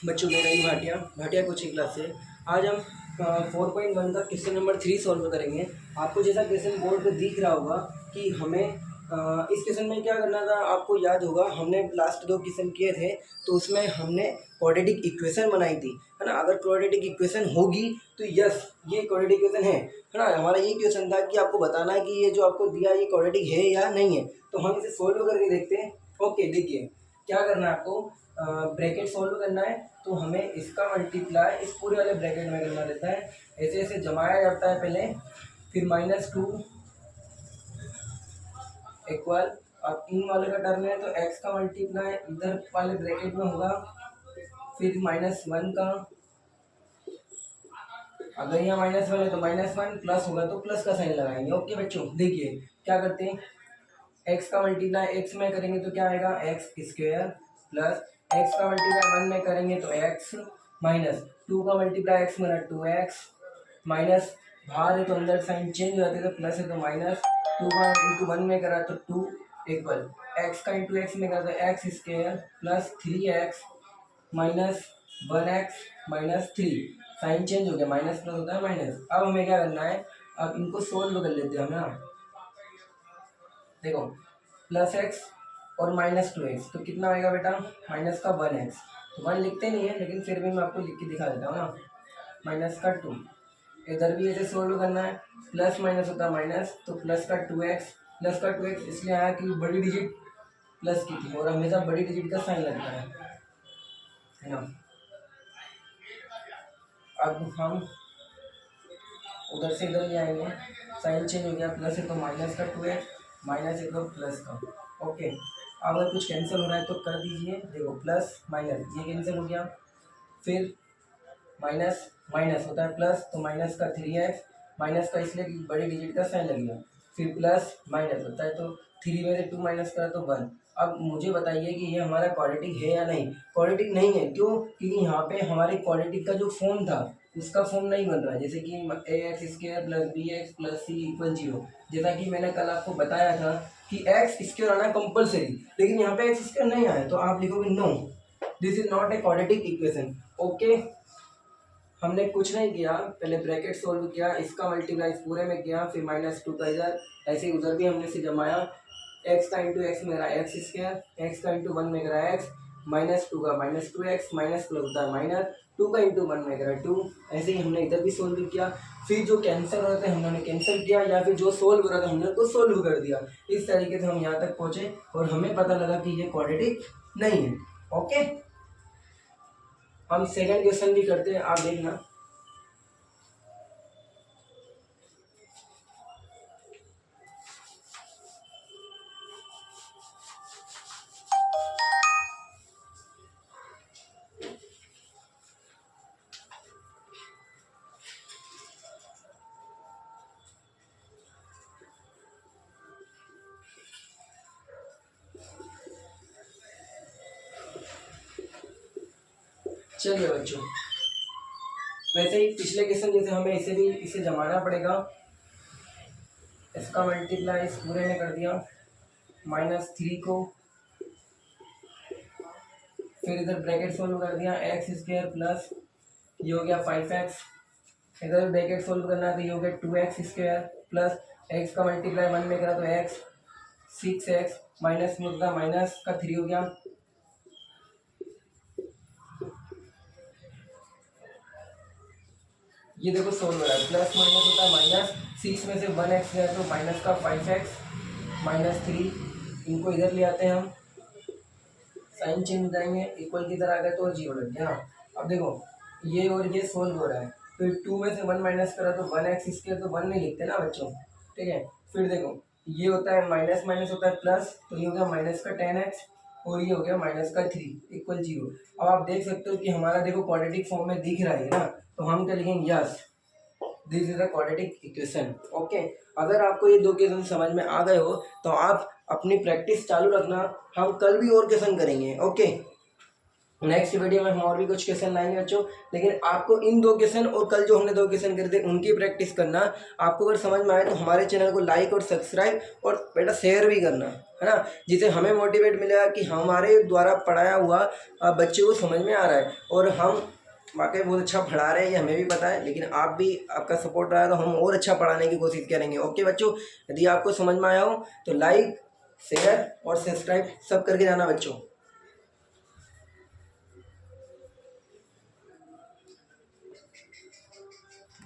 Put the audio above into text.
बच्चों मेरा ही Bhatia Bhatia coaching class से आज हम 4.1 का क्वेश्चन नंबर 3 सॉल्व करेंगे। आपको जैसा क्वेश्चन बोर्ड पे दिख रहा होगा कि हमें इस क्वेश्चन में क्या करना था, आपको याद होगा हमने लास्ट 2 क्वेश्चन किए थे तो उसमें हमने क्वाड्रेटिक इक्वेशन बनाई थी, है ना। अगर क्वाड्रेटिक इक्वेशन होगी तो यस ये क्वाड्रेटिक इक्वेशन है ना। हमारा ये क्वेश्चन था कि आपको बताना है कि ये जो आपको दिया ये क्वाड्रेटिक है या नहीं है। तो हम इसे सोल्व करके देखते हैं। ओके, देखिए क्या करना है आपको, ब्रैकेट सोल्व करना है तो हमें इसका मल्टीप्लाई इस पूरे वाले ब्रैकेट में करना रहता है। ऐसे ऐसे जमाया जाता है पहले, फिर -2 इक्वल, अब इन वाले का टर्म है तो x का मल्टीप्लाई इधर वाले ब्रैकेट में होगा, फिर -1 का, अगर यहाँ -1 है तो -1, प्लस होगा तो प्लस का साइन लगाएंगे। ओके बच्चों, देखिए क्या करते हैं, x का मल्टीप्लाई x में करेंगे तो क्या आएगा, x स्क्वायर प्लस x का मल्टीप्लाई 1 में करेंगे तो x माइनस 2 का मल्टीप्लाई x में 2x माइनस, बाहर है तो अंदर साइन चेंज हो जाते हैं तो प्लस है तो माइनस, 2 का इंटू 1 में करा तो 2 इक्वल x का इंटू x में करा तो x square plus 3x minus 1x minus 3, sign change हो गया, माइनस प्लस होता है माइनस। अब हमें क्या करना है, अब इनको सोल्व कर लेते हैं हम ना। देखो +x और -2x तो कितना आएगा बेटा, माइनस का 1x, तो 1 लिखते नहीं है लेकिन फिर भी मैं आपको लिख के दिखा देता हूँ ना, माइनस का 2। इधर भी ऐसे सोल्व करना है, प्लस माइनस होता है माइनस, तो प्लस का 2x इसलिए आया कि बड़ी डिजिट प्लस की थी और हमेशा बड़ी डिजिट का साइन लगता है ना। अब हम उधर से इधर ले आएंगे, साइन चेंज हो गया, प्लस है तो माइनस का 2x माइनस है तो प्लस का। ओके, अब अगर कुछ कैंसिल हो रहा है तो कर दीजिए। देखो प्लस माइनस ये कैंसिल हो गया, फिर माइनस माइनस होता है प्लस, तो माइनस का 3x माइनस का इसलिए कि बड़ी डिजिट का साइन लग गया, फिर प्लस माइनस होता है तो 3 में से 2 माइनस करा तो 1। अब मुझे बताइए कि ये हमारा क्वाड्रेटिक है या नहीं। क्वाड्रेटिक नहीं है, क्यों, क्योंकि यहाँ पे हमारे क्वाड्रेटिक का जो फॉर्म था उसका फॉर्म नहीं बन रहा है, जैसे कि ax square plus b x plus c equal 0। जैसा कि मैंने कल आपको बताया था कि एक्स स्क्वायर आना कंपलसरी, लेकिन यहाँ पे एक्स स्क्वायर नहीं आया तो आप लिखोगे no, this is not a quadratic equation. Okay, हमने कुछ नहीं किया, पहले ब्रैकेट सोल्व किया, इसका मल्टीप्लाई पूरे में किया, फिर -2 का इधर, ऐसे ही उधर भी हमने से जमाया, x का इंटू एक्स में करा एक्स स्क्वायर, एक्स का इंटू 1 में करा एक्स, -2 का -2x माइनस प्लस होता है माइनस, 2 का इंटू 1 में करा 2, ऐसे ही हमने इधर भी सोल्व किया। फिर जो कैंसिल हो रहे थे हमने कैंसिल किया, या फिर जो सोल्व हो रहा था हमने उसको सोल्व कर दिया। इस तरीके से हम यहाँ तक पहुँचे और हमें पता लगा कि ये क्वाड्रेटिक नहीं है। ओके, हम सेकेंड क्वेश्चन भी करते हैं, आप देखना। चलिए बच्चों, वैसे ही पिछले क्वेश्चन जैसे हमें इसे भी इसे जमाना पड़ेगा, इसका मल्टीप्लाई इस पूरे में कर दिया, -3 को, फिर इधर ब्रैकेट सोल्व कर दिया, एक्स स्क्वायर प्लस ये हो गया 5x, इधर ब्रैकेट सोल्व करना है तो ये हो गया 2x स्क्वायर प्लस एक्स का मल्टीप्लाई 1 में करा तो x 6x माइनस में होता माइनस का 3 हो गया, ये देखो सोल्व हो रहा है, प्लस माइनस होता है माइनस, 6 में से 1x गया तो माइनस का 5x माइनस 3, इनको इधर ले आते हैं हम, साइन चेंज हो जाएंगे, इक्वल की तरह आ गया तो 0 लग गया। अब देखो ये और ये सोल्व हो रहा है, तो 2 में से 1 माइनस करा तो 1x स्क्वायर, तो 1 नहीं लिखते ना बच्चों, ठीक है। फिर देखो ये होता है माइनस माइनस होता है प्लस, तो ये हो गया माइनस का 10x और ये हो गया माइनस का 3 इक्वल 0। अब आप देख सकते हो कि हमारा देखो क्वाड्रेटिक फॉर्म में दिख रहा है ना, तो हम क्या लिखेंगे, yes this is a quadratic equation. Okay, अगर आपको ये 2 क्वेश्चन समझ में आ गए हो तो आप अपनी प्रैक्टिस चालू रखना, हम कल भी और क्वेश्चन करेंगे। ओके। नेक्स्ट वीडियो में हम और भी कुछ क्वेश्चन लाएंगे बच्चों, लेकिन आपको इन 2 क्वेश्चन और कल जो हमने 2 क्वेश्चन करे थे उनकी प्रैक्टिस करना। आपको अगर समझ में आए तो हमारे चैनल को लाइक और सब्सक्राइब और बेटा शेयर भी करना, है ना, जिससे हमें मोटिवेट मिलेगा कि हमारे द्वारा पढ़ाया हुआ बच्चे को समझ में आ रहा है और हम वाकई बहुत अच्छा पढ़ा रहे हैं, ये हमें भी पता है, लेकिन आप भी आपका सपोर्ट रहा तो हम और अच्छा पढ़ाने की कोशिश करेंगे। ओके बच्चों, यदि आपको समझ में आया हो तो लाइक शेयर और सब्सक्राइब सब करके जाना बच्चों।